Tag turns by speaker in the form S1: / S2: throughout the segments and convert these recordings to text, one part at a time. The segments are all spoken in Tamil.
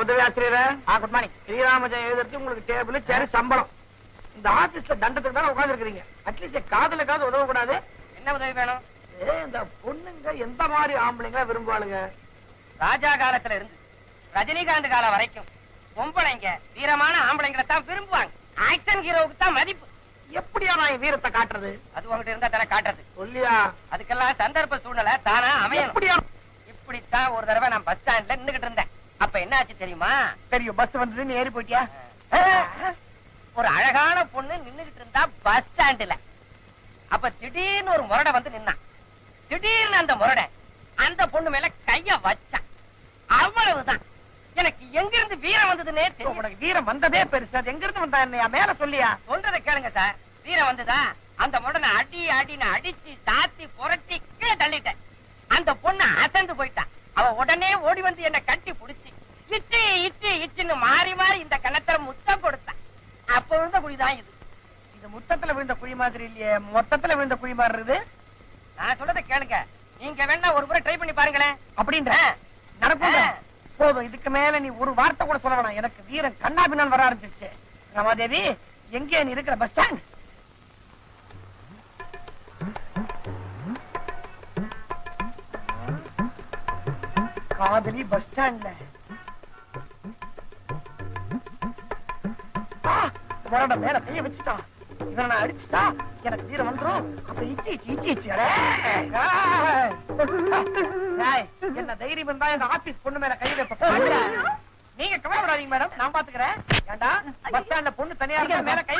S1: உதவி ஆசிரியரே.
S2: Good morning.
S1: ஸ்ரீராமஜெயம் எழுதுறது உங்களுக்கு டேபிள் சேரு சம்பளம். இந்த ஆபீஸ்ல தண்டத்துக்கு தான் உட்கார்ந்து இருக்கீங்க. அட்லீஸ்ட் காதலுக்காவது உதவ கூடாது?
S2: என்ன உதவி வேணும்?
S1: இந்த பொண்ணுங்க எந்த மாதிரி ஆம்பளைங்க விரும்புவாளுங்க?
S2: ராஜா காலத்துல இருந்து ரஜினிகாந்த் காலம் வரைக்கும் பொம்பளைங்க வீரமான ஆம்பளைங்களை தான் விரும்புவாங்க. ஆக்ஷன் ஹீரோவுக்கு தான் மதிப்பு.
S1: எப்படியா நான் வீரத்தை காட்டுறது?
S2: அது உங்ககிட்ட இருந்தா தானே காட்டுறது.
S1: சொல்லியா?
S2: அதுக்கெல்லாம் சந்தர்ப்ப சூழ்நிலை தானா அமையணும்.
S1: எப்படியா?
S2: இப்படித்தான் ஒரு தடவை நான் பஸ் ஸ்டாண்ட்ல நின்னுகிட்டு இருந்தேன். அப்ப என்ன ஆச்சு தெரியுமா?
S1: தெரியும். பஸ் வந்தது, நீ ஏறி போயிட்டியா?
S2: ஒரு அழகான பொண்ணு நின்னுகிட்டு இருந்தா பஸ் ஸ்டாண்ட்ல. அப்ப திடீர்னு ஒரு முரடை வந்து நின்னான். திடீர்னு அந்த முரடை அந்த பொண்ணு மேல கைய வச்சான். அவ்வளவுதான். எனக்கு எங்க இருந்து வீரம் வந்ததுன்னே தெரியும்.
S1: உனக்கு வீரம் வந்ததே பெருசா. எங்க இருந்து வந்தா என்னையா? மேல சொல்லியா?
S2: சொல்றதை கேளுங்க சார். வீரம் வந்ததா? அந்த முடனை அடின்னு அடிச்சு சாத்தி புரட்டி கீழே தள்ளிட்டேன். அந்த பொண்ணு அசந்து போயிட்டான். அவ உடனே ஓடி வந்து என்ன கட்டி புடிச்சு இச்சு இச்சு இச்சுன்னு மாறி மாறி இந்த கணத்துல முத்தம் கொடுத்தான். அப்ப விழுந்த குழிதான் இது.
S1: இது முத்தத்துல விழுந்த குழி மாதிரி இல்லையே, மொத்தத்துல விழுந்த குழி மாதிரி இருக்குது.
S2: நான் சொல்றதை கேளுங்க. நீங்க வேணா ஒரு முறை ட்ரை பண்ணி பாருங்களேன்.
S1: அப்படின்ற நடக்கும். போதும், இதுக்கு மேல நீ ஒரு வார்த்தை கூட சொல்ல வேணாம். எனக்கு வீரம் கண்ணா பின்னால் வர ஆரம்பிச்சிருச்சு. ரமாதேவி, எங்கே நீ இருக்கிற பஸ் ஸ்டாண்ட்? காதலி பஸ் ஸ்டாண்ட்ல மேல கைய வச்சுட்டா. இவனை நான் அடிச்சுட்டா எனக்கு வீரம் வந்துரும். அப்ப இச்சி இச்சி இச்சி இச்சி. என்ன தைரியம் இருந்தா இந்த ஆபீஸ் பொண்ணு மேல கை வைப்ப. நீங்க கவலைப்படாதீங்க மேடம், நான் பாத்துக்கிறேன். ஏண்டா பஸ் ஸ்டாண்ட்ல பொண்ணு தனியா இருந்தா மேல கை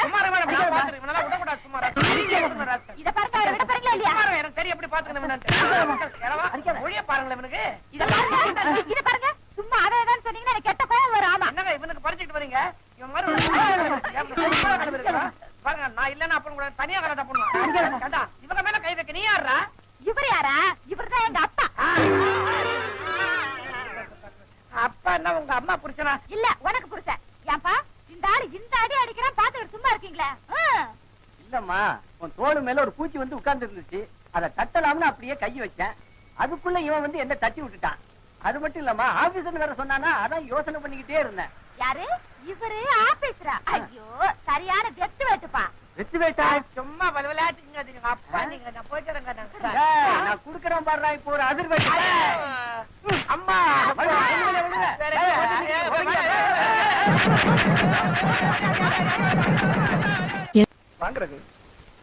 S1: சுமார மேடம் நான் பாத்துக்கிறேன். இவனால விடக்கூடாது. சுமாரா
S3: இத பாருங்க, விட பாருங்களா இல்லையா?
S1: எனக்கு தெரியும் எப்படி பாத்துக்கணும். மொழிய பாருங்களேன் இவனுக்கு.
S3: இத பாருங்க, சும்மா அதான் சொன்னீங்கன்னா எனக்கு கெட்ட கோவம் வரும். ஆமா,
S1: என்னங்க இவனுக்கு பறிச்சுட்டு வரீங்க? இவன் மாதிரி பாருங்க, நான் இல்லன்னா அப்புறம் கூட தனியா கலாட்டா பண்ணுவான். இவங்க மேல கை வைக்க நீ யாரா?
S3: இவர் யாரா? இவர்தான் எங்க அப்பா.
S1: அப்பா என்ன உங்க அம்மா புருஷனா?
S3: இல்ல, உனக்கு புருஷன். ஏன்பா இந்த ஆளு இந்த அடி அடிக்கிறான், பாத்துக்கிட்டு சும்மா இருக்கீங்களா?
S2: இல்லம்மா, உன் தோடு மேல ஒரு பூச்சி வந்து உட்கார்ந்து இருந்துச்சு. அதை தட்டலாம்னு அப்படியே கை வச்சேன். அதுக்குள்ள இவன் வந்து என்ன தட்டி விட்டுட்டான். அது மட்டும் இல்லம்மா, ஆபீசர் வேற சொன்னானா, அதான் யோசனை பண்ணிக்கிட்டே இருந்தேன்.
S3: யாரு இவரு? ஆபீசரா? ஐயோ, சரியான வெத்து வேட்டுப்பா.
S2: வெத்து வேட்டா?
S1: சும்மா விளையாட்டுங்க. அப்பா நீங்க நான் போயிட்டு
S2: நான் குடுக்கறேன் பாடுறா. இப்போ ஒரு அதிர்வேட்டு.
S1: அம்மா வாங்குறது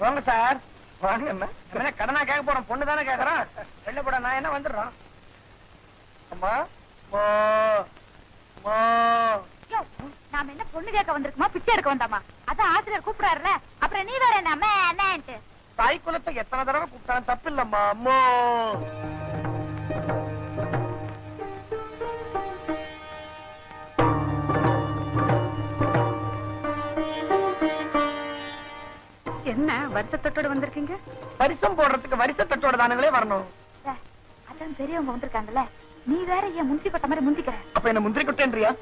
S1: வாங்க சார். வாங்க. என்ன கடனா கேட்க போறோம்? பொண்ணு தானே கேக்குறோம். வெளில போட நான் என்ன வந்துடுறோம். அம்மா
S3: நாம என்ன பொண்ணு கேட்க வந்திருக்குமா, பிச்சை எடுக்க வந்தாமா? அதான் ஆசிரியர் கூப்பிடாருல, அப்புறம் நீ வேற என்ன?
S1: தாய் குலத்தை எத்தனை தடவை கூப்பிட்டாலும் தப்பு இல்லம்மா. அம்மோ
S3: என்ன வருஷத்தோட வந்திருக்கீங்க?
S1: பரிசம் போடுறதுக்கு வருஷத்தோட தானுங்களே வரணும்.
S3: அதான் பெரியவங்க வந்திருக்காங்கல்ல, நீ வேற ஏன் முந்தி கொட்ட மாதிரி முந்திக்கிற?
S1: அப்ப என்ன முந்திரி கொட்டேன்றியா?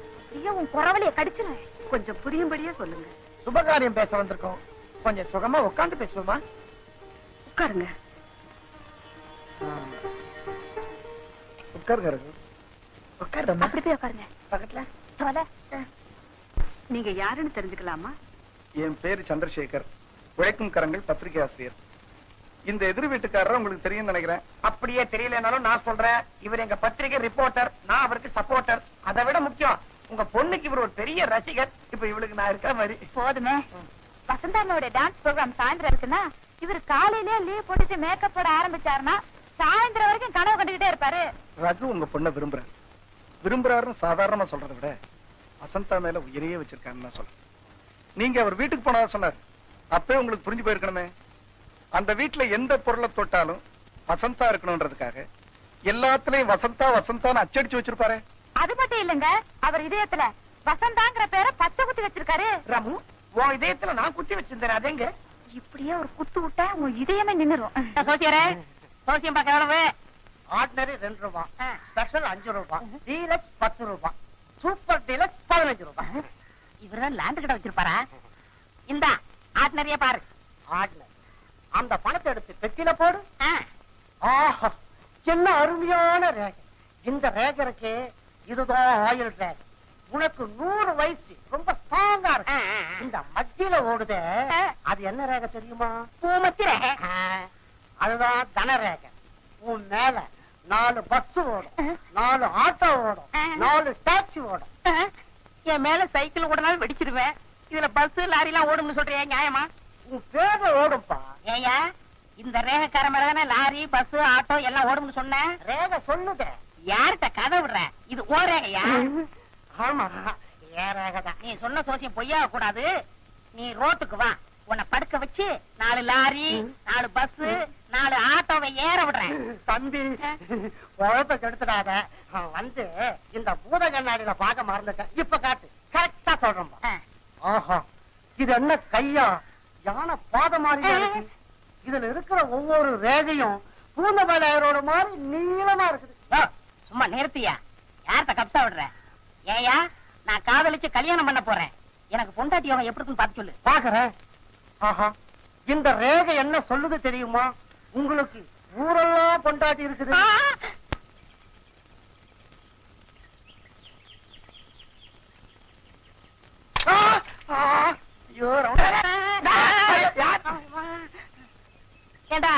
S3: உன் குறவலைய கடிச்சுன. கொஞ்சம் புரியும்படியே சொல்லுங்க.
S1: சுபகாரியம் பேச வந்திருக்கோம். கொஞ்சம் சுகமா உட்கார்ந்து பேசுவோமா?
S3: உட்காருங்க.
S1: உட்காருங்க.
S3: அப்படி போய் உட்காருங்க.
S1: பக்கத்துல.
S3: நீங்க யாருன்னு தெரிஞ்சுக்கலாமா?
S4: என் பேரு சந்திரசேகர், உழைக்கும் கரங்கள் பத்திரிகை ஆசிரியர். இந்த எதிர் வீட்டுக்காரர் உங்களுக்கு தெரியும் நினைக்கிறேன்.
S1: அப்படியே தெரியலனாலும் நான் சொல்றேன், இவர் எங்க பத்திரிகை ரிப்போர்ட்டர், நான் அவருக்கு சப்போர்ட்டர். அதை விட முக்கியம், உங்க பொண்ணுக்கு இவர் ஒரு பெரிய ரசிகர். இப்ப இவளுக்கு நான் இருக்கிற மாதிரி.
S3: போதுமே. வசந்தாமோட டான்ஸ் ப்ரோக்ராம் சாயந்தரம் இருக்குன்னா, இவர் காலையிலே லீவ் போட்டுட்டு மேக்கப் போட ஆரம்பிச்சாருன்னா சாயந்தரம் வரைக்கும் கனவு கண்டுகிட்டே இருப்பாரு.
S4: ரகு உங்க பொண்ணை விரும்புறாருன்னு சாதாரணமா சொல்றதை விட வசந்தா மேல உயிரையே வச்சிருக்காருன்னு சொல்றேன். நீங்க அவர் வீட்டுக்கு போனா சொன்னார், அப்பவே உங்களுக்கு புரிஞ்சு போயிருக்கணுமே. அந்த வீட்டுல எந்த பொருளை தொட்டாலும் வசந்தா இருக்கணும்ன்றதுக்காக எல்லாத்துலயும் வசந்தா வசந்தான்னு அச்சடிச்சு வச்சிருப்பாரு.
S3: அது மட்டும் இல்லங்க, அவர் இதயத்துல வசந்தாங்கிற பேரை பச்சை குத்தி வச்சிருக்காரு.
S1: ராமு, உன் இதயத்துல நான் குத்தி வச்சிருந்தேன். அதெங்க
S3: இப்படியே ஒரு குத்து விட்டா உன் இதயமே நின்னுரும்.
S2: சோசியம் பார்க்க எவ்வளவு? ஆர்டினரி 2 ரூபாய், ஸ்பெஷல் 5 ரூபாய், டீலக்ஸ் 10 ரூபாய், சூப்பர் டீலக்ஸ் 15 ரூபாய். இவரெல்லாம் லேண்ட் கிட்ட வச்சிருப்பாரா? இந்த ஆர்டினரியா பாரு. ஆர்டினரி அந்த பணத்தை எடுத்து பெட்டியில போடு. ஆஹா, என்ன அருமையான ரேகை. இந்த ரேகருக்கு இதுதான் ஆயில் டிராகன். உனக்கு 100 வயசு, ரொம்ப ஸ்ட்ராங்கா இருக்கு. இந்த மத்தியில ஓடுதே, அது என்ன ரேகை தெரியுமா?
S3: பூமத்தி ரேகை.
S2: அதுதான் தன ரேகை. உன் மேல 4 பஸ் ஓடும், 4 ஆட்டோ ஓடும், 4 டாக்ஸி ஓடும்.
S3: என் மேல சைக்கிள் ஓடனாலும் வெடிச்சிடுவேன். இதுல பஸ் லாரி எல்லாம் ஓடும்னு சொல்றியா? நியாயமா?
S2: உன் பேர்ல ஓடும்பா.
S3: ஏயா, இந்த ரேகைக்கார மேலதானே லாரி பஸ் ஆட்டோ எல்லாம் ஓடும்னு சொன்ன?
S2: ரேகை சொல்லுதே.
S3: யார்கிட்ட கதை விடுற? இது ஓ ரேகையா?
S2: ஆமா, ஏன் ரேகை தான்.
S3: நீ சொன்ன சோசியம் பொய்யாக கூடாது. நீ ரோட்டுக்கு வா, உன்னை படுக்க வச்சு 4 லாரி 4 பஸ் 4 ஆட்டோவை ஏற விடுறேன்.
S2: தம்பி, உழப்ப கெடுத்துடாத. வந்து இந்த பூத கண்ணாடியில பார்க்க மறந்துட்டேன். இப்ப காட்டு, கரெக்டா சொல்றேன். ஆஹா, இது என்ன கையா? யானை பாத மாதிரி இருக்கு. இதுல இருக்கிற ஒவ்வொரு ரேகையும் பூந்தமலையரோட மாதிரி நீளமா இருக்குது.
S3: சும்மா நிறுத்தியா? யார்கிட்ட கப்சா விடுற? ஏயா, நான் காதலிச்சு கல்யாணம் பண்ண போறேன். எனக்கு பொண்டாட்டி யோகம் எப்படி இருக்குன்னு பார்த்து சொல்லு.
S2: பாக்குறேன். ஆஹா, இந்த ரேகை என்ன சொல்லுது தெரியுமா? உங்களுக்கு ஊரெல்லாம் பொண்டாட்டி இருக்குது.
S3: ஏண்டா,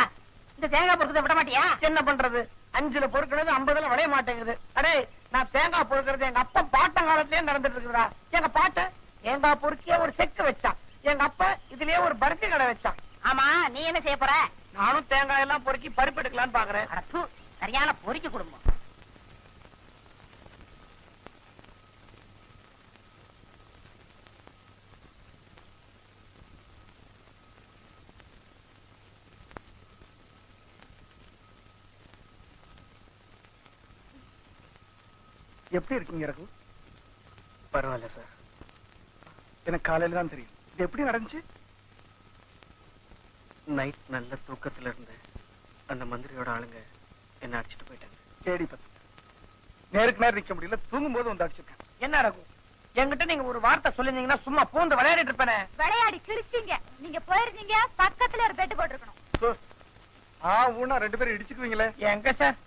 S3: இந்த தேங்காய் பொறுக்கதை விட மாட்டியா?
S1: என்ன பண்றது? 5ல பொறுக்கிறது 50ல விளைய மாட்டேங்குது. அடே, நான் தேங்காய் பொறுக்கிறது எங்க அப்பா பாட்டங்காலத்திலேயே நடந்துட்டு இருக்குதா. எங்க பாட்ட தேங்காய் பொறுக்கிய ஒரு செக்கு வச்சான். எங்க அப்பா இதுலயே ஒரு பருத்தி கடை வச்சான்.
S3: ஆமா, நீ என்ன செய்ய போற?
S1: நானும் தேங்காய் எல்லாம் பொறுக்கி பருப்பு எடுக்கலான்னு பாக்குறேன்.
S3: அட தூ, சரியான பொறுக்கி குடும்பம்.
S4: எப்படி இருக்கீங்க ரகு?
S5: பரவாயில்ல சார்.
S4: எனக்கு காலையில தான் தெரியும். இது எப்படி நடந்துச்சு?
S5: நைட் நல்ல தூக்கத்துல இருந்தேன். அந்த மந்திரியோட ஆளுங்க என்ன அடிச்சுட்டு போயிட்டாங்க.
S4: கேடி பசங்க நேருக்கு நேரம் நிக்க முடியல, தூங்கும் போது வந்து அடிச்சிருக்கேன்.
S1: என்ன ரகு, என்கிட்ட நீங்க ஒரு வார்த்தை சொல்லிருந்தீங்கன்னா சும்மா பூந்து விளையாடிட்டு இருப்பேனே.
S3: விளையாடி கிழிச்சீங்க. நீங்க போயிருந்தீங்க, பக்கத்துல ஒரு பெட் போட்டுருக்கணும்.
S4: ஊனா 2 பேரும் இடிச்சுக்குவீங்களே.
S1: எங்க சார்?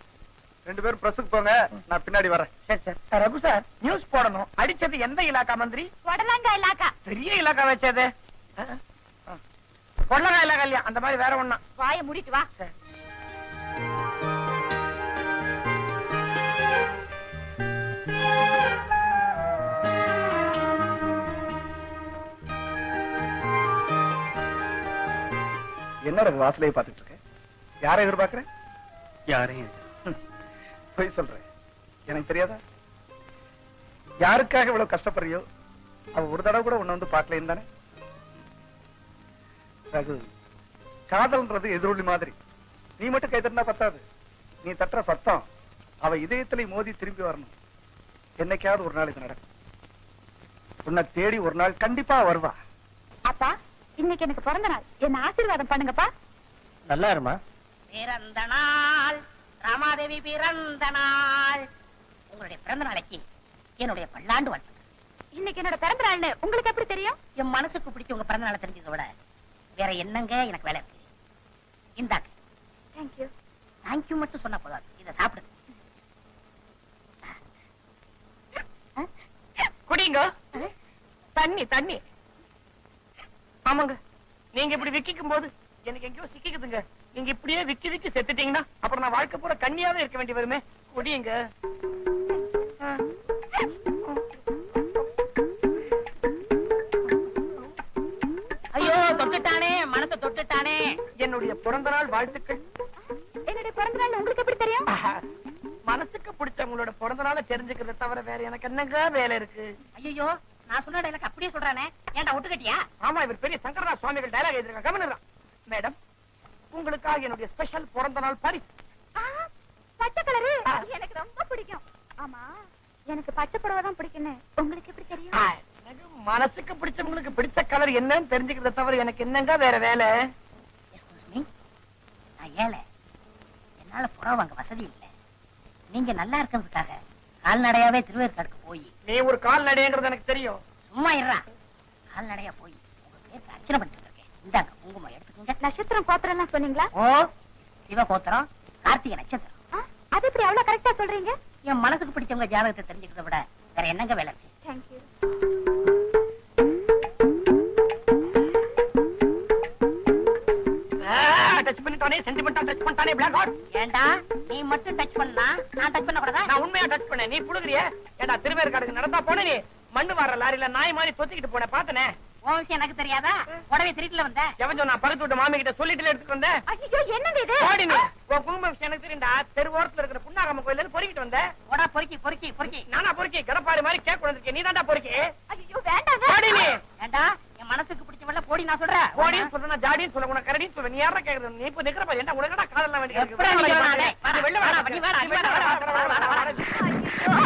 S4: 2 பேரும் பிரஸுக்கு போங்க, நான் பின்னாடி வரேன்.
S1: சரி சார். ரகு சார், நியூஸ் போடணும். அடிச்சது எந்த இலாக்கா மந்திரி?
S3: உடலங்கா இலாக்கா.
S1: பெரிய இலாக்கா வச்சது. பொள்ளங்கா இலாக்கா இல்லையா? அந்த மாதிரி வேற ஒண்ணா.
S3: வாயை மூடிட்டு வா.
S4: என்ன ரகு வாசலையை பார்த்துட்டு இருக்க? யாரை எதிர்பார்க்கிறேன்?
S5: யாரையும்
S4: போய் சொல்றேன், எனக்கு தெரியாதா? யாருக்காக இவ்வளவு கஷ்டப்படுறியோ அவ ஒரு தடவை கூட உன்னை வந்து பார்க்கலைன்னு தானே? ரகு, காதல்ன்றது எதிரொலி மாதிரி. நீ மட்டும் கை தட்டினா பத்தாது. நீ தட்டுற சத்தம் அவ இதயத்திலே மோதி திரும்பி வரணும். என்னைக்காவது ஒரு நாள் இது நடக்கும். உன்னை தேடி ஒரு நாள் கண்டிப்பா வருவா.
S3: அப்பா, இன்னைக்கு எனக்கு பிறந்த நாள். என்ன ஆசீர்வாதம் பண்ணுங்கப்பா.
S5: நல்லா இருமா.
S3: பிறந்த நாள் ராமாதேவி பிறந்த நாள். உங்களுடைய பிறந்த நாளைக்கு என்னுடைய பல்லாண்டு வாழ்த்து. இன்னைக்கு என்னோட பிறந்த நாள்னு உங்களுக்கு எப்படி தெரியும்? என் மனசுக்கு பிடிச்ச உங்க பிறந்த நாளை தெரிஞ்சதை விட வேற என்னங்க எனக்கு வேலை இருக்கு. இந்தாங்க. தேங்க்யூ. தேங்க்யூ மட்டும் சொன்னா போதாது, இதை சாப்பிடுங்க.
S1: குடிங்க. தண்ணி தண்ணி. ஆமாங்க, நீங்க இப்படி விக்கிக்கும் போது எனக்கு எங்கேயோ சிக்கிக்குதுங்க. நீங்க இப்படியே விக்கி விக்கி செத்துட்டீங்கன்னா அப்புறம் நான் வாழ்க்கை பூரா கண்ணியாவே இருக்க வேண்டி வருமே. குடியுங்க.
S3: ஐயோ, தொட்டுட்டானே, மனசை தொட்டுட்டானே.
S1: என்னுடைய பிறந்த நாள் வாழ்த்துக்கள்.
S3: என்னுடைய பிறந்த நாள் உங்களுக்கு எப்படி தெரியும்?
S1: மனசுக்கு பிடிச்சவங்களோட பிறந்த நாளை தெரிஞ்சுக்கிறத தவிர வேற எனக்கு என்னங்க வேலை இருக்கு?
S3: ஐயோ, நான் சொன்ன டைலாக் அப்படியே சொல்றானே. ஏன்டா ஒட்டுக்கட்டியா?
S1: ஆமா, இவர் பெரிய சங்கரதாஸ் சுவாமிகள் டைலாக் எழுதிருக்காங்க. கவனிடுறான். மேடம், உங்களுக்காக என்னுடைய ஸ்பெஷல் பிறந்த நாள் பரிசு.
S3: பச்சை கலரு எனக்கு ரொம்ப பிடிக்கும். ஆமா, எனக்கு பச்சை புடவை தான் பிடிக்குன்னு உங்களுக்கு எப்படி தெரியும்?
S1: எனக்கு மனசுக்கு பிடிச்சவங்களுக்கு பிடிச்ச கலர் என்னன்னு தெரிஞ்சுக்கிறத தவிர எனக்கு என்னங்க வேற வேலை?
S3: எக்ஸ்கியூஸ் மீ, நான் ஏழை. என்னால புடவை வாங்க வசதி இல்லை. நீங்க நல்லா இருக்கிறதுக்காக கால்நடையாவே திருவேற்காடுக்கு போய்.
S1: நீ ஒரு கால்நடைங்கிறது எனக்கு தெரியும்.
S3: சும்மா இருறா. கால்நடையா போய் உங்க பேருக்கு அர்ச்சனை பண்ணிட்டு இருக்கேன். இந்தாங்க குங்குமம் எடுத்துக்கோங்க. நட்சத்திரம் கோத்திரம் எல்லாம் சொன்னீங்களா? ஓ, சிவ கோத்திரம், கார்த்திகை நட்சத்திரம். அது எப்படி அவ்வளவு கரெக்டா சொல்றீங்க? என் மனசுக்கு பிடிச்சவங்க ஜாதகத்தை தெரிஞ்சுக்கிறத விட வேற என்னங்க வேலை இருக்கு?
S6: தேங்க்யூ.
S1: டச் பண்ணிட்டானே, சென்டிமெண்டா டச் பண்ணிட்டானே, பிளாக் ஹார்ட்.
S3: ஏண்டா நீ மட்டும் டச் பண்ணா நான் டச் பண்ண கூடாதா?
S1: நான் உண்மையா டச் பண்ணேன், நீ புடுங்குறிய. ஏண்டா திருவேற்காடுக்கு நடந்தா போன நீ மண்ணு வார லாரியில நாய் மாதிரி தொத்திக்கிட்டு போன பாத்தனே.
S3: உன் விஷயம் எனக்கு தெரியாதா? உடவே திருட்டுல வந்த.
S1: எவன் சொன்னா? பருத்து விட்டு மாமி கிட்ட சொல்லிட்டு எடுத்துட்டு வந்தேன்.
S6: ஐயோ என்னங்க இது?
S1: ஓடி நீ. உன் குடும்ப விஷயம் எனக்கு தெரியும்டா. தெரு ஓரத்துல இருக்கிற புண்ணாகம்ம கோயில்ல இருந்து பொறுக்கிட்டு வந்தேன்.
S3: ஓடா பொறுக்கி பொறுக்கி பொறுக்கி.
S1: நானா பொறுக்கி? கடப்பாரி மாதிரி கேக் கொண்டு நீ தான்டா பொறுக்கி.
S6: ஐயோ வேண்டாங்க.
S1: ஓடி நீ.
S3: ஏண்டா என் மனசுக்கு பிடிச்சவள போடி நான் சொல்றேன்.
S1: ஓடின்னு சொல்றேன், ஜாடின்னு சொல்ல, உனக்கு கரடின்னு சொல்ல. நீ யாரா கேக்குறது? நீ இப்ப நிக்கிறப்ப என்ன உனக்கடா காதெல்லாம் வேண்டிய இருக்கு?
S3: எப்படா நீ வரானே?
S1: நீ வெளில வாடா,
S3: நீ வாடா, நீ வாடா, வாடா.
S6: ஐயோ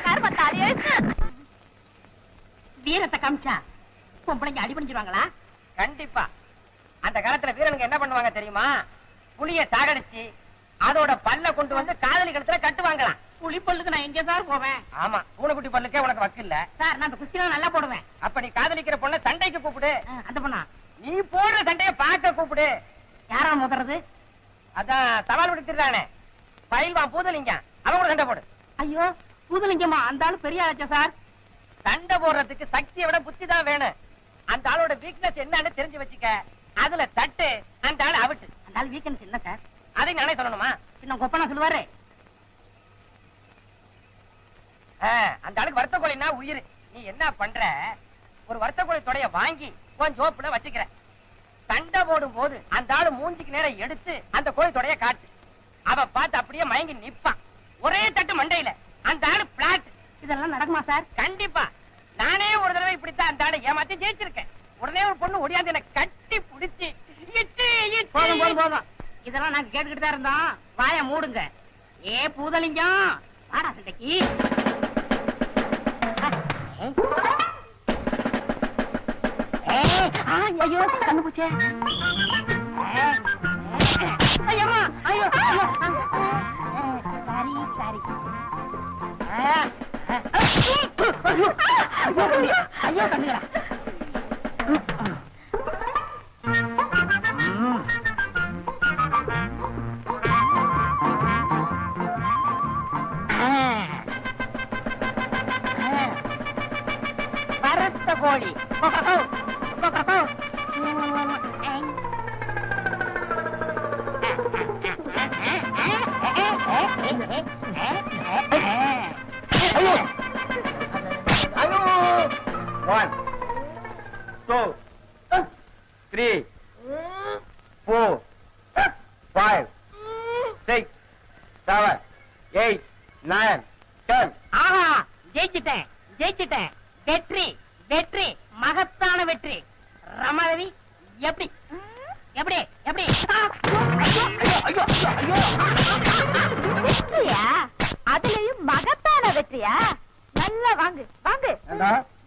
S6: கர்ம தலையெழுத்து.
S3: வீரத்தை காமிச்சா பொம்பளைங்க அடி பண்ணிடுவாங்களா?
S2: கண்டிப்பா. அந்த காலத்துல வீரனுங்க என்ன பண்ணுவாங்க தெரியுமா? புலிய சாகடிச்சு அதோட பல்ல கொண்டு வந்து காதலி கழுத்துல கட்டுவாங்களாம்.
S3: புலி பல்லுக்கு நான் எங்க சார் போவேன்?
S2: ஆமா, பூனைக்குட்டி பல்லுக்கே உனக்கு வக்கு இல்ல.
S3: சார் நான் அந்த குஸ்திலாம் நல்லா போடுவேன்.
S2: அப்ப நீ காதலிக்கிற பொண்ண சண்டைக்கு கூப்பிடு.
S3: அந்த பொண்ணா?
S2: நீ போடுற சண்டைய பார்க்க கூப்பிடு.
S3: யாரா முதறது?
S2: அதான் சவால் விடுத்துறானே பயில்வான் பூதலிங்க, அவன் கூட சண்டை போடு.
S3: ஐயோ பூதலிங்கம்மா, அந்த ஆளு பெரிய ஆச்சா சார்.
S2: சண்டை போடுறதுக்கு சக்தியை விட புத்தி தான் வேணும். அந்த ஆளோட வீக்னஸ் என்னன்னு தெரிஞ்சு வச்சுக்க. அதுல தட்டு, அந்த ஆள் அவுட்டு.
S3: அந்த ஆள் வீக்கெண்ட்ஸ் என்ன சார்?
S2: அதை நானே சொல்லணுமா?
S3: இன்னும் கொப்பனா சொல்லுவாரு.
S2: அந்த ஆளுக்கு வருத்த கோழின்னா உயிர். நீ என்ன பண்ற? ஒரு வருத்த கோழி தொடைய வாங்கி கொஞ்சம் ஜோப்புல வச்சுக்கிற. சண்டை போடும் போது அந்த ஆளு மூஞ்சிக்கு நேரம் எடுத்து அந்த கோழி தொடைய காட்டு. அவ பார்த்து அப்படியே மயங்கி நிப்பான். ஒரே தட்டு மண்டையில. அந்த ஆளு பிளாட்.
S3: இதெல்லாம் நடக்குமா சார்?
S2: கண்டிப்பா. நானே ஒரு தடவை இப்படித்தான் அந்த ஆளை ஏமாத்தி ஜெயிச்சிருக்கேன். உடனே ஒரு பொண்ணு ஒடியாந்து என்ன கட்டி பிடிச்சி
S3: போதும் போதும் போதும். இதெல்லாம் நாங்க கேட்டுக்கிட்டு தான் இருந்தோம். வாய மூடுங்க. ஏ பூதலிங்கம் வாடா சண்டைக்கு. ஐயோ கண்ணு பூச்சே. ஐயம்மா ஐயோ சாரி சாரி. ஐயோ கண்ணுங்களா. வரத்த கோழி.
S1: One, two, three, 4, 5, 6, 7, 8, 9, 10.
S3: ஆஹா ஜெயிச்சிட்டேன் ஜெயிச்சிட்டேன். வெற்றி வெற்றி மகத்தான வெற்றி. ரமாதேவி எப்படி எப்படி எப்படி?
S6: வெற்றியா? அதுலயும் மகத்தான வெற்றியா? நல்லா வாங்கு வாங்கு.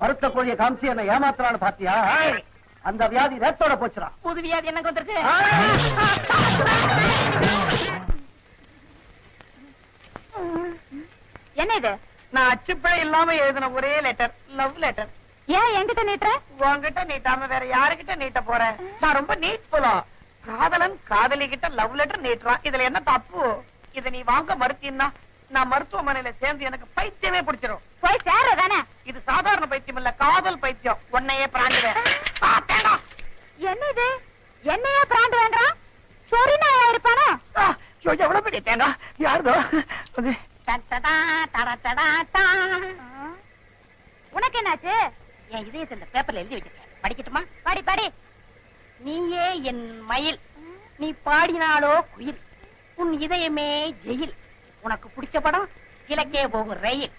S2: வருத்த கோழியை காமிச்சு என்ன ஏமாத்துறான்னு பாத்தியா? அந்த வியாதி ரத்தோட போச்சுடா.
S3: புது வியாதி எனக்கு வந்திருக்கு.
S6: என்ன இது?
S1: நான் அச்சுப்பே இல்லாம எழுதின ஒரே லெட்டர், லவ் லெட்டர்.
S6: ஏன் என்கிட்ட நீட்டுற?
S1: உன்கிட்ட நீட்டாம வேற யாருகிட்ட நீட்ட போறேன்? நான் ரொம்ப நீட் போலாம். காதலன் காதலி கிட்ட லவ் லெட்டர் நீட்டுறான். இதுல என்ன தப்பு? இத நீ வாங்க மறுத்தீன்னா நான் மருத்துவமனையில சேர்ந்து எனக்கு பைத்தியமே பிடிச்சிரும்.
S6: போய் சேரதானே?
S1: இது சாதாரண பைத்தியம் இல்ல, காதல் பைத்தியம். உன்னையே பிராண்டுவேன்.
S6: என்ன இது? என்னையே பிராண்ட் வேண்டாம்? சொரி நாயா இருப்பானோ?
S1: எவ்வளவு பெரிய தேங்காய் யாருதோ?
S6: உனக்கு என்னாச்சு?
S3: என் இதயத்தை இந்த பேப்பர்ல எழுதி வச்சிருக்கேன், படிக்கட்டுமா?
S6: படி படி.
S3: நீயே என் மயில், நீ பாடினாலோ குயில், உன் இதயமே ஜெயில். உனக்கு பிடிச்ச படம் கிழக்கே போகும் ரயில்.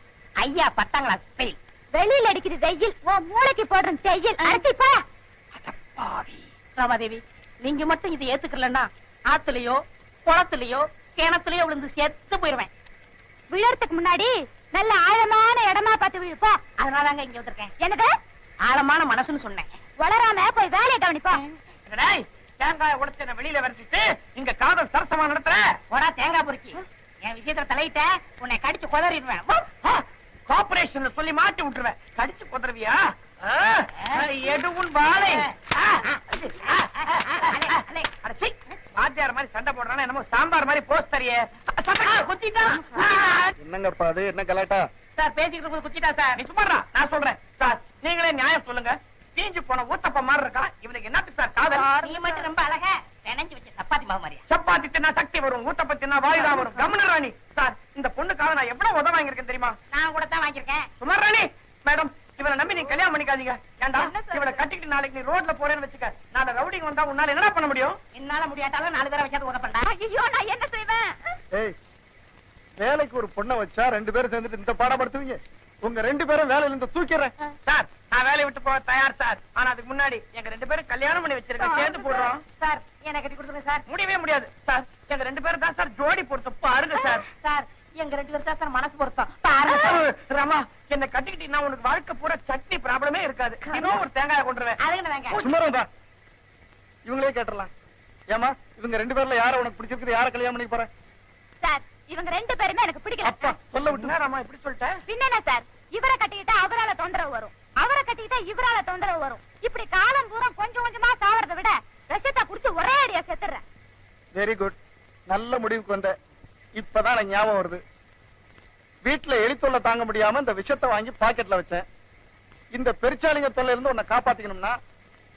S3: ஐயா பத்தாங்களா ஸ்பெயில்.
S6: வெளியில அடிக்குது வெயில், உன் மூளைக்கு போடுறேன் செய்யில். அரைச்சிப்பா.
S3: ராமாதேவி, நீங்க மட்டும் இதை ஏத்துக்கலன்னா ஆத்துலயோ குளத்துலயோ கிணத்துலயோ விழுந்து செத்து போயிருவேன்.
S6: விழறதுக்கு முன்னாடி நல்ல ஆழமான இடமா பார்த்து விழுப்பா.
S3: அதனாலதாங்க இங்க வந்திருக்கேன்.
S6: என்னது?
S3: ஆழமான மனசுன்னு சொன்னேன்.
S6: வளராம போய் வேலையை கவனிப்பா.
S1: தேங்காய உடைச்சு என்ன வெளியில வரைச்சிட்டு இங்க காதல் சரசமா நடத்துற.
S3: போடா தேங்காய் பொறுக்கி. என் விஷயத்துல தலையிட்ட உன்னை கடிச்சு கொதறிடுவேன்.
S1: கார்பரேஷன்ல சொல்லி மாட்டி விட்டுருவேன். கடிச்சு கொதறவியா? எடுவும் வாழை. வாத்தியார் மாதிரி சண்டை போடுறானா என்னமோ சாம்பார் மாதிரி போஸ்ட் தரியே குத்திட்டான்.
S4: என்னங்கப்பா அது என்ன கலாட்டா?
S1: சார் பேசிக்கிட்டு இருக்கும்போது குத்திட்டா சார். நீ சும்மாடா, நான் சொல்றேன் சார். நீங்களே நியாயம் சொல்லுங்க. தீஞ்சு போன ஊத்தப்ப மாதிரி இருக்கான் இவனுக்கு என்னத்துக்கு சார் காதல்?
S3: நீ மட்டும் ரொம்ப அழகா நினைஞ்சு வச்ச சப்பாத்தி மாவு மாதிரியா.
S1: சப்பாத்தி தின்னா சக்தி வரும், ஊத்தப்ப தின்னா வாயுதா வரும். கமன ராணி சார், இந்த பொண்ணுக்காக நான் எவ்வளவு உதவ வாங்கியிருக்கேன் தெரியுமா?
S3: நான் கூட தான் வாங்கியிருக்கேன்.
S1: சுமார் ராணி மேடம், இவனை நம்பி நீ கல்யாணம் பண்ணிக்காதீங்க. ஏண்டா இவனை கட்டிக்கிட்டு நாளைக்கு நீ ரோட்ல போறேன்னு வச்சுக்க, நாளை ரவுடிங் வந்தா உன்னால என்ன பண்ண முடியும்?
S3: என்னால முடியாட்டாலும் 4 பேரை வச்சாது உதப்பண்டா.
S6: ஐயோ நான் என்ன செய்வேன்?
S4: ஏய், வேலைக்கு ஒரு பொண்ணை வச்சா 2 பேரும் சேர்ந்துட்டு இந்த பாடப்படுத்துவீங்க. உங்க 2 பேரும் வேலையில இருந்து தூக்கிறேன்
S1: சார். நான் வேலையை விட்டு போக தயார் சார். ஆனா அதுக்கு முன்னாடி எங்க 2 பேரும் கல்யாணம் பண்ணி வச்சிருக்கேன், சேர்ந்து போடுறோம்.
S3: சார் என்ன கட்டி கொடுத்துருங்க சார்.
S1: முடியவே முடியாது சார். எங்க 2 பேரும் தான் சார் ஜோடி பொருத்தம் பாருங்க சார்.
S3: சார் எங்க 2 பேரும் தான் சார் மனசு பொருத்தம் பாருங்க சார்.
S1: ரமா, என்ன கட்டிக்கிட்டீங்கன்னா உனக்கு வாழ்க்கை பூரா சட்னி ப்ராப்ளமே இருக்காது. இன்னும் ஒரு தேங்காய் கொண்டுருவேன்.
S3: அதுக்கு வேங்க.
S4: சும்மா இவங்களே கேட்டுறலாம். ஏமா இவங்க 2 பேர்ல யார உனக்கு பிடிச்சிருக்கு, யார கல்யாணம் பண்ணி போற?
S6: சார் இவங்க 2 பேருமே எனக்கு பிடிக்கல.
S4: அப்பா சொல்ல விட்டு
S1: ரமா இப்படி சொல்லிட்டேன்.
S6: பின்ன சார், இவரை கட்டிக்கிட்டா அவரால தொந்தரவு வரும், அவரை கட்டிக்கிட்டா இவரால தொந்தரவு வரும். இப்படி காலம் பூரா கொஞ்சம் கொஞ்சமா சாவறதை விட விஷத்தை குடிச்சு ஒரே அடியா செத்துறேன்.
S4: வெரி குட், நல்ல முடிவுக்கு வந்த. இப்பதான் எனக்கு ஞாபகம் வருது. வீட்டுல எலி தொல்லை தாங்க முடியாம இந்த விஷத்தை வாங்கி பாக்கெட்ல வச்சேன். இந்த பெருச்சாளிங்க தொல்லை இருந்து உன்னை காப்பாத்திக்கணும்னா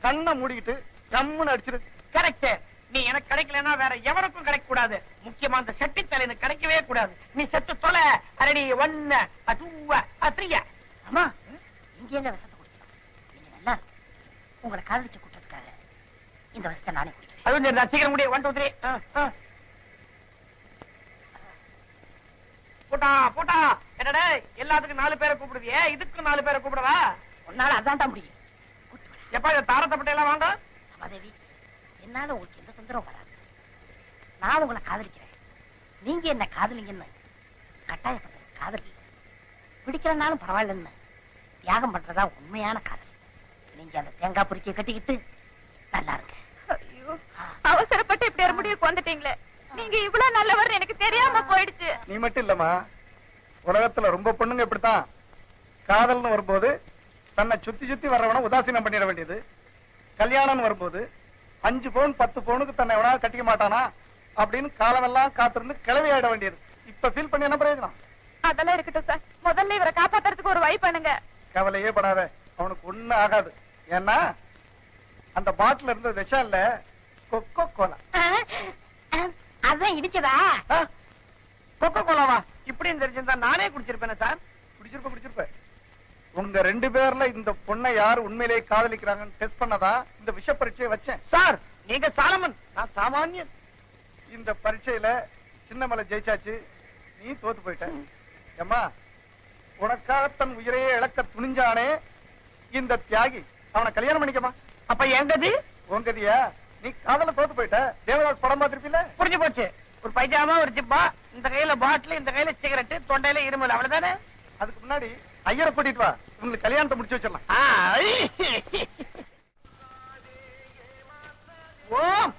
S4: கண்ணை மூடிக்கிட்டு கம்முன்னு அடிச்சிரு.
S1: கரெக்ட். நீ எனக்கு கிடைக்கலன்னா வேற எவருக்கும் கிடைக்க கூடாது. முக்கியமா அந்த செட்டி தலைன்னு கிடைக்கவே கூடாது. நீ செத்து தொலை. அரடி 1 2 3.
S3: அம்மா இங்க எங்க விஷத்தை குடிக்கலாம்? நீங்க நல்லா இருக்கு. உங்களை காதலிச்சு கூட்டத்துக்காக இந்த விஷத்தை நானே குடிக்கிறேன்.
S1: அது சீக்கிரம் முடியும். 1 2 3. போட்டா போட்டா. என்னடா எல்லாத்துக்கும் 4 பேரை கூப்பிடுவியே, இதுக்கு 4 பேரை கூப்பிடவா?
S3: உன்னால அதான் தான் முடியும்.
S1: எப்ப இந்த தாரத்தப்பட்ட எல்லாம் வாங்க.
S3: ரமாதேவி, என்னால உங்களுக்கு எந்த தொந்தரவும் வராது. நான் உங்களை காதலிக்கிறேன், நீங்க என்ன காதலிங்கன்னு கட்டாயப்படுறது காதல் இல்லை. பிடிக்கலனாலும் பரவாயில்லன்னு தியாகம் பண்றதா உண்மையான காதல். நீங்க அந்த தேங்காய் பொறிக்க கட்டிக்கிட்டு நல்லா இருக்கு.
S6: ஐயோ, அவசரப்பட்டு இப்படி ஒரு முடிவுக்கு வந்துட்டீங்களே. நீங்க இவ்வளவு நல்லவர் எனக்கு தெரியாம போயிடுச்சு.
S4: நீ மட்டும் இல்லம்மா, உலகத்துல ரொம்ப பொண்ணுங்க இப்படித்தான். காதல்னு வரும்போது தன்னை சுத்தி சுத்தி வர்றவன உதாசீனம் பண்ணிட வேண்டியது. கல்யாணம் வரும்போது 5 பவுன் 10 பவுனுக்கு தன்னை எவனாவது கட்டிக்க மாட்டானா அப்படின்னு காலமெல்லாம் காத்திருந்து கிளவி ஆயிட வேண்டியது. இப்ப ஃபீல் பண்ணி என்ன பிரயோஜனம்?
S6: அதெல்லாம் இருக்கட்டும் சார், முதல்ல இவரை காப்பாத்துறதுக்கு ஒரு வழி பண்ணுங்க.
S4: கவலையே படாத, அவனுக்கு ஒண்ணும் ஆகாது. ஏன்னா அந்த பாட்டில் இருந்த விஷம் இல்ல, கொக்கோ கோலா.
S3: அதான் இடிச்சதா?
S1: கொக்கோ கோலாவா? இப்படின்னு தெரிஞ்சிருந்தா நானே குடிச்சிருப்பேன் சார்.
S4: குடிச்சிருப்ப. உங்க 2 பேர்ல இந்த பொண்ணை யார் உண்மையிலேயே காதலிக்கிறாங்கன்னு டெஸ்ட் பண்ணதா இந்த விஷ பரீட்சையை வச்சேன்.
S1: சார் நீங்க சாலமன், நான் சாமானியன்.
S4: இந்த பரீட்சையில சின்னமலை ஜெயிச்சாச்சு, நீ தோத்து போயிட்ட. ஏம்மா, உனக்காக தன் உயிரையே இழக்க துணிஞ்சானே இந்த தியாகி, அவனை கல்யாணம் பண்ணிக்கமா.
S1: அப்ப எங்கது
S4: உங்கதியா? நீ காதல தோத்து போயிட்ட. தேவதாஸ் படம் பார்த்திருப்பீல?
S1: புரிஞ்சு போச்சு. ஒரு பைஜாமா, ஒரு ஜிப்பா, இந்த கையில பாட்டில், இந்த கையில சிகரெட், தொண்டையில இருமல், அவ்வளவுதானே?
S4: அதுக்கு முன்னாடி ஐயரை கூட்டிட்டு வா, உங்களுக்கு கல்யாணத்தை முடிச்சு வச்சிடலாம்.
S1: ஓம்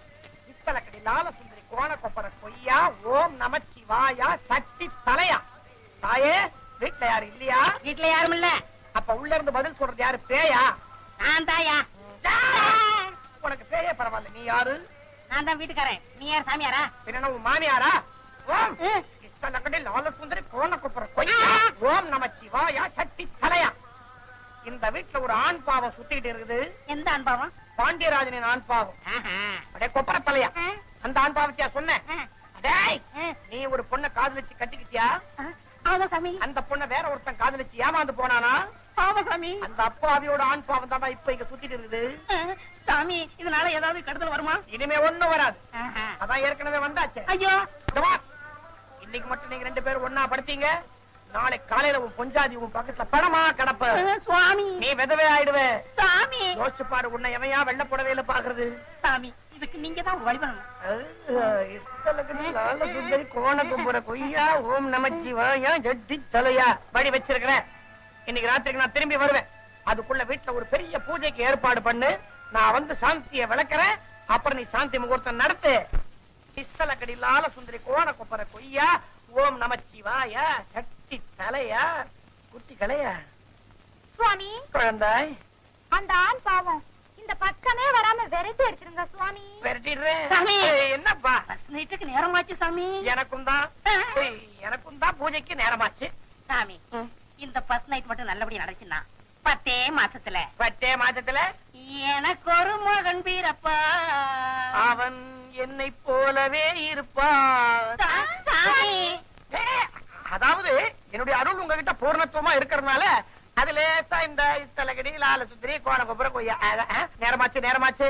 S1: இத்தலக்கடி லால சுந்தரி கோண கொப்பர கொய்யா ஓம் நமச்சிவாயா சக்தி தலையா. தாயே, வீட்டுல யாரு இல்லையா?
S3: வீட்டுல யாரும் இல்ல.
S1: அப்ப உள்ள இருந்து பதில் சொல்றது யாரு? பேயா?
S3: நான் தாயா?
S1: உனக்கு பேயே பரவாயில்ல, நீ யாரு?
S3: நான் தான் வீட்டுக்காரன். நீ யார் சாமியாரா?
S1: பின்ன உன் மாமியாரா? ஓம் இத்தலக்கடி லால சுந்தரி கோண கொப்பர கொய்யா ஓம் நமச்சிவாயா சக்தி தலையா. இந்த வீட்டுல ஒரு ஆண் பாவம் சுத்திட்டு இருக்குது.
S3: எந்த அனுபவம்?
S1: பாண்டியராஜனின் ஆண் பாவம். அடே கொப்பர தலையா, அந்த ஆண் பாவத்தியா சொன்னேன்? அடேய், நீ ஒரு பொண்ணை காதலிச்சு கட்டிக்கிட்டியா?
S3: ஆமா சாமி.
S1: அந்த பொண்ணை வேற ஒருத்தன் காதலிச்சு ஏமாந்து போனானா?
S3: ஆமா சாமி.
S1: அந்த அப்பாவியோட ஆண் பாவம் தாண்டா இப்ப இங்க சுத்திட்டு இருக்குது.
S3: சாமி, இதனால ஏதாவது கெடுதல் வருமா?
S1: இனிமே ஒண்ணும் வராது. அதான் ஏற்கனவே வந்தாச்சு.
S3: ஐயோ,
S1: இன்னைக்கு மட்டும் நீங்க 2 பேரும் ஒன்னா படுத்தீங்க, நாளை காலையில உன் பொஞ்சாதி உன் பக்கத்துல படமா கிடப்ப.
S3: சுவாமி,
S1: நீ விதவே ஆயிடுவே.
S3: சாமி,
S1: யோசிச்சு பாரு, உன்னை எவையா வெள்ள புடவையில பாக்குறது.
S3: சாமி, இதுக்கு நீங்க தான் ஒரு வழி பண்ணணும்.
S1: கோண கும்புற கொய்யா ஓம் நமச்சிவாயா ஜட்டி தலையா வழி வச்சிருக்கிறேன். இன்னைக்கு ராத்திரிக்கு நான் திரும்பி வருவேன். அதுக்குள்ள வீட்டுல ஒரு பெரிய பூஜைக்கு ஏற்பாடு பண்ணு. நான் வந்து சாந்திய விளக்குறேன். அப்புறம் நீ சாந்தி முகூர்த்தம் நடத்து. இஸ்தலக்கடி லால சுந்தரி கோண கொப்பர கொய்யா ஓம் நமச்சிவாயா சக்தி தலையா குட்டி கலையா.
S6: சுவாமி,
S1: குழந்தாய்,
S6: அந்த ஆண் பாவம் இந்த பக்கமே வராம விரட்டி அடிச்சிருங்க சுவாமி.
S1: விரட்டிடுறேன்.
S3: சாமி.
S1: என்னப்பா?
S3: ஃபர்ஸ்ட் நைட்டுக்கு நேரமாச்சு சாமி.
S1: எனக்கும் தான் பூஜைக்கு நேரமாச்சு.
S3: சாமி, இந்த ஃபர்ஸ்ட் நைட் மட்டும் நல்லபடியா நடந்துச்சுன்னா 10 மாசத்துல
S1: 10 மாசத்துல
S3: எனக்கு ஒரு மகன் பிறப்பா.
S1: அவன் என்னை போலவே இருப்பான்.
S3: சாமி,
S1: அதாவது என்னுடைய அருள் உங்ககிட்ட பூர்ணத்துவமா இருக்கிறதுனால அதுல இந்த தலைகடி லால சுத்திரி கோண கொப்புற கொய்யா நேரமாச்சு.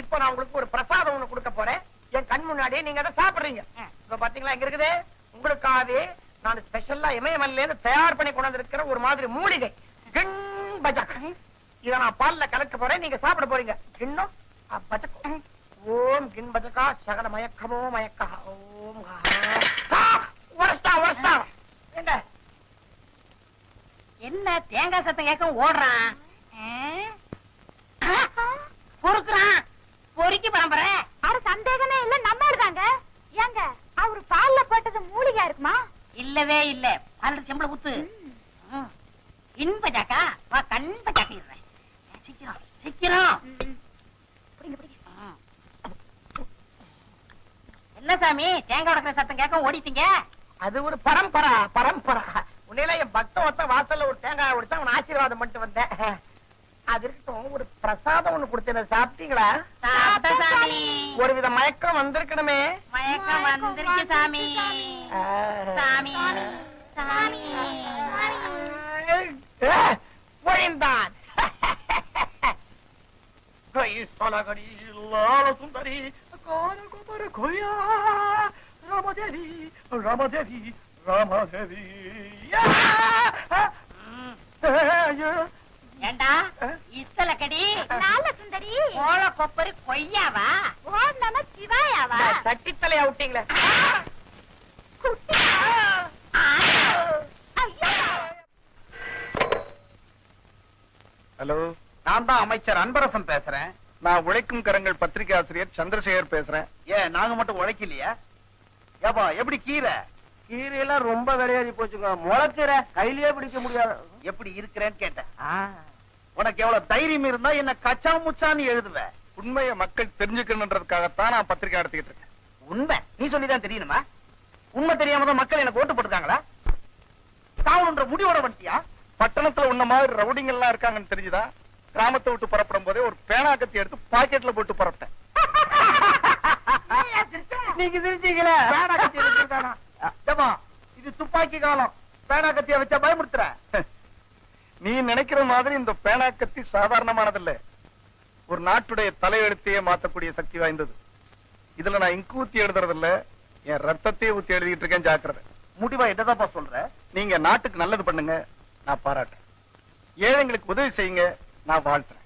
S1: இப்ப நான் உங்களுக்கு ஒரு பிரசாதம் ஒண்ணு கொடுக்க போறேன். என் கண் முன்னாடியே நீங்க அதை சாப்பிடுறீங்க. இப்ப பாத்தீங்களா இங்க இருக்குது உங்களுக்காகவே நான் ஸ்பெஷலா இமயமல்ல இருந்து தயார் பண்ணி கொண்டு வந்திருக்கிற ஒரு மாதிரி மூலிகை கிண் பஜக். இத நான் பால்ல கலக்க போறேன், நீங்க சாப்பிட போறீங்க. கிண்ணம் பஜக். ஓம் கிண் பஜகா சகல மயக்கமோ மயக்கா. ஓம் உரஸ்டா என்ன
S3: என்ன தேங்காய் சத்தம் கேட்க ஓடுறான்? பொறுக்குறான். பொறுக்கி பரம்பரை.
S6: அட சந்தேகமே இல்ல, நம்மளுதாங்க. ஏங்க அவரு பால்ல போட்டது மூலிகை இருக்குமா?
S3: இல்லவே இல்ல. பால் செம்பள ஊத்து. இன்பஜாக்கா வா, கண் பஜாக்கிடுறேன். சீக்கிரம். என்ன சாமி தேங்காய் உடைக்கிற சத்தம் கேட்க ஓடிட்டீங்க?
S1: அது ஒரு பரம்பரா. உன்னையில என் பக்தவத்த வாசல்ல ஒரு தேங்காய் உடைச்சா அவன் ஆசீர்வாதம் பண்ணிட்டு வந்தேன். அது இருக்கட்டும், ஒரு பிரசாதம் ஒண்ணு கொடுத்தேன், சாப்பிட்டீங்களா?
S3: சாமி,
S1: ஒரு வித மயக்கம் வந்திருக்கணுமே.
S3: மயக்கம் வந்துருச்சு சாமி. சாமி சாமி
S1: ஒழிந்தான். சுந்தரி ராமதேவி
S3: ஏண்டா இத்தல கடி
S6: நால சுந்தரி
S3: கோல கொப்பரி கொய்யாவா?
S6: ஓம் நம சிவாயாவா?
S1: தட்டித்தலையா விட்டீங்களே.
S4: ஹலோ,
S7: நான் தான் அமைச்சர் அன்பரசன் பேசுறேன்.
S4: நான் உழைக்கும் கரங்கள் பத்திரிகை ஆசிரியர் சந்திரசேகர் பேசுறேன்.
S7: ஏன் நாங்க மட்டும் உழைக்கலையா? ஏப்பா எப்படி கீரை?
S1: கீரையெல்லாம் ரொம்ப விளையாடி போச்சுங்க. முளைக்கீரை கையிலேயே பிடிக்க முடியாது.
S7: எப்படி இருக்கிறேன்னு கேட்டேன். உனக்கு எவ்வளவு தைரியம் இருந்தா என்ன கச்சா முச்சான்னு எழுதுவ?
S4: உண்மையை மக்கள் தெரிஞ்சுக்கணுன்றதுக்காகத்தான் நான் பத்திரிகை நடத்திக்கிட்டு இருக்கேன்.
S7: உண்மை நீ சொல்லிதான் தெரியணுமா? உண்மை தெரியாம தான் மக்கள் எனக்கு ஓட்டு போட்டுருக்காங்களா? காவல்ன்ற முடிவோட வந்துட்டியா?
S4: பட்டணத்துல உன்ன மாதிரி ரவுடிங்க எல்லாம் இருக்காங்கன்னு தெரிஞ்சுதா கிராமத்தை விட்டு புறப்படும் போதே ஒரு பேனா கத்தி எடுத்து பாக்கெட்ல போட்டு புறப்பட்டேன்.
S7: நீங்க தெரிஞ்சீங்களே இது துப்பாக்கி காலம். பேனா கத்திய வச்சா பயமுறுத்துற.
S4: நீ நினைக்கிற மாதிரி இந்த பேனா கத்தி சாதாரணமானதில்ல. ஒரு நாட்டுடைய தலையெழுத்தையே மாத்தக்கூடிய சக்தி வாய்ந்தது. இதுல நான் இங்கு ஊத்தி எழுதுறது இல்ல, என் ரத்தத்தையே ஊத்தி எழுதிட்டு இருக்கேன். ஜாக்கிரதை.
S7: முடிவா என்னதான்ப்பா சொல்ற?
S4: நீங்க நாட்டுக்கு நல்லது பண்ணுங்க, நான் பாராட்டுறேன். ஏழைங்களுக்கு உதவி செய்யுங்க, நான் வாழ்த்துறேன்.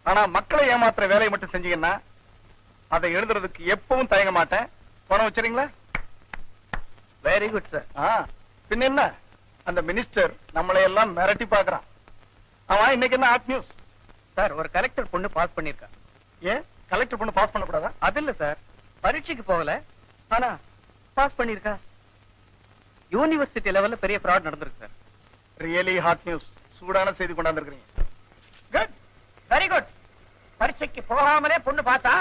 S4: ஆனா மக்களை ஏமாத்துற வேலையை மட்டும் செஞ்சீங்கன்னா அதை எழுதுறதுக்கு எப்பவும் தயங்க மாட்டேன். பணம் வச்சுறீங்களா?
S7: Very good sir.
S4: பின்ன என்ன, அந்த மினிஸ்டர் நம்மளை எல்லாம் மிரட்டி பாக்குறான். அவன் இன்னைக்கு என்ன ஹாட் நியூஸ்
S5: சார்? ஒரு கலெக்டர் பொண்ணு பாஸ் பண்ணிருக்கா.
S4: ஏன் கலெக்டர் பொண்ணு பாஸ் பண்ணக்கூடாதா?
S5: அது இல்ல சார், பரீட்சைக்கு போகல, ஆனா பாஸ் பண்ணிருக்கா. யூனிவர்சிட்டி லெவல்ல பெரிய ஃப்ராட் நடந்திருக்கு சார்.
S4: Really hot news. சூடான செய்தி கொண்டாந்துருக்கீங்க.
S1: Good, very good. பரீட்சைக்கு போகாமலே பொண்ணு பார்த்தா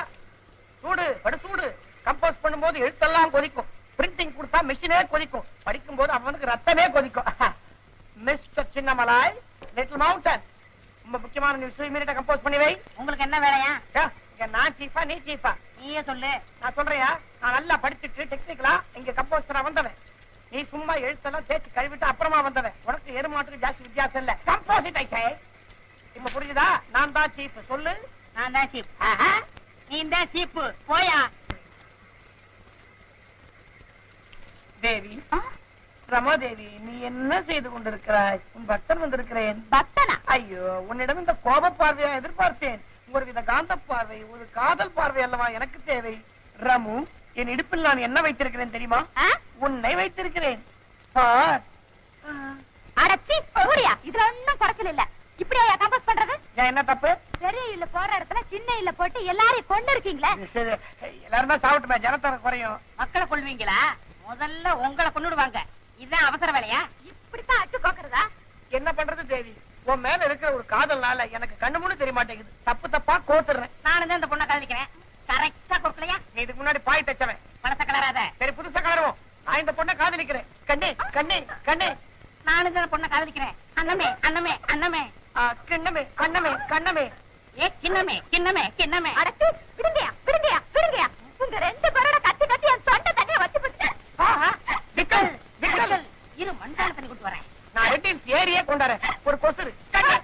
S1: சூடு படுசூடு. கம்போஸ் பண்ணும்போது எழுத்தெல்லாம் கொதிக்கும், பிரிண்டிங் கொடுத்தா மிஷினே கொதிக்கும், படிக்கும் போது அவனுக்கு ரத்தமே கொதிக்கும். மிஸ்டர் சின்னமலாய், லிட்டில் மவுண்டன், ரொம்ப முக்கியமான நியூஸ் இமீடியட்டா கம்போஸ் பண்ணி வை.
S3: உங்களுக்கு என்ன வேலையா?
S1: நான் சீஃபா நீ சீஃபா?
S3: நீயே சொல்லு.
S1: நான் சொல்றேயா, நான் நல்லா படிச்சுட்டு டெக்னிக்கலா இங்க கம்போஸ்டரா வந்தவன். நீ சும்மா எழுத்தெல்லாம் தேய்ச்சி கழுவிட்டு அப்புறமா வந்தவன். உனக்கு எருமாட்டுக்கு ஜாஸ்தி வித்தியாசம் இல்ல. கம்போசிட் ஐசே. இப்ப புரியுதா? நான் தான் சீஃப். சொல்லு.
S3: நான் தான் சீப். நீ தான் சீப்பு. போயா.
S1: தேவி, ரமாதேவி, நீ என்ன செய்து கொண்டிருக்கிறாய்? உன் பக்தன் வந்திருக்கிறேன்.
S6: பக்தனா?
S1: ஐயோ, உன்னிடம் இந்த கோப பார்வையா எதிர்பார்த்தேன். ஒருவித காந்த பார்வை, ஒரு காதல் பார்வை அல்லவா எனக்கு தேவை. ரமு, என் இடுப்பில் நான் என்ன வைத்திருக்கிறேன் தெரியுமா? உன்னை வைத்திருக்கிறேன்.
S6: அடச்சி சூரியா, இதுல ஒண்ணும் குறைச்சல் இல்ல. இப்படியா கம்போஸ் பண்றது?
S1: என்ன தப்பு?
S6: பெரிய இல்ல போற இடத்துல சின்ன இல்ல போட்டு எல்லாரையும் கொண்டு இருக்கீங்களே.
S1: எல்லாரும் தான் சாப்பிட்டுமே, ஜனத்தொகை குறையும்.
S3: மக்களை கொள்வீங்களா? முதல்ல உங்களை கொண்டுடுவாங்க. இதுதான் அவசர வேலையா?
S6: இப்படித்தான் அச்சு கோக்குறதா?
S1: என்ன பண்றது தேவி? உன் மேல இருக்கிற ஒரு காதல்னால எனக்கு கண்ணு மூணு தெரிய மாட்டேங்குது. தப்பு தப்பா கோத்துறேன்.
S3: நானும் தான் இந்த பொண்ணை காதலிக்கிறேன். கரெக்டா கொடுக்கலையா?
S1: நீ இதுக்கு முன்னாடி பாய் தச்சவன்.
S3: பழச கலராத.
S1: சரி புதுசா கலருவோம். நான் இந்த பொண்ணை காதலிக்கிறேன். கண்ணே கண்ணே கண்ணே.
S3: நானும் தான் இந்த பொண்ணை காதலிக்கிறேன். அண்ணமே அண்ணமே அண்ணமே.
S1: கிண்ணமே கண்ணமே கண்ணமே.
S3: ஏ கிண்ணமே கிண்ணமே கிண்ணமே.
S6: அடச்சி விடுங்கயா விடுங்கயா விடுங்கயா. உங்க ரெண்டு பேரோட கத்தி கத்தி என் தொண்டை தண்ணிய வச்சு போட்டு.
S1: விக்கல் விக்கல்.
S3: இரு மண்டான தண்ணி கொண்டு வரேன்.
S1: நான் ரெட்டில் ஏரியே கொண்டாரேன். ஒரு கொசுரு. கண்ணே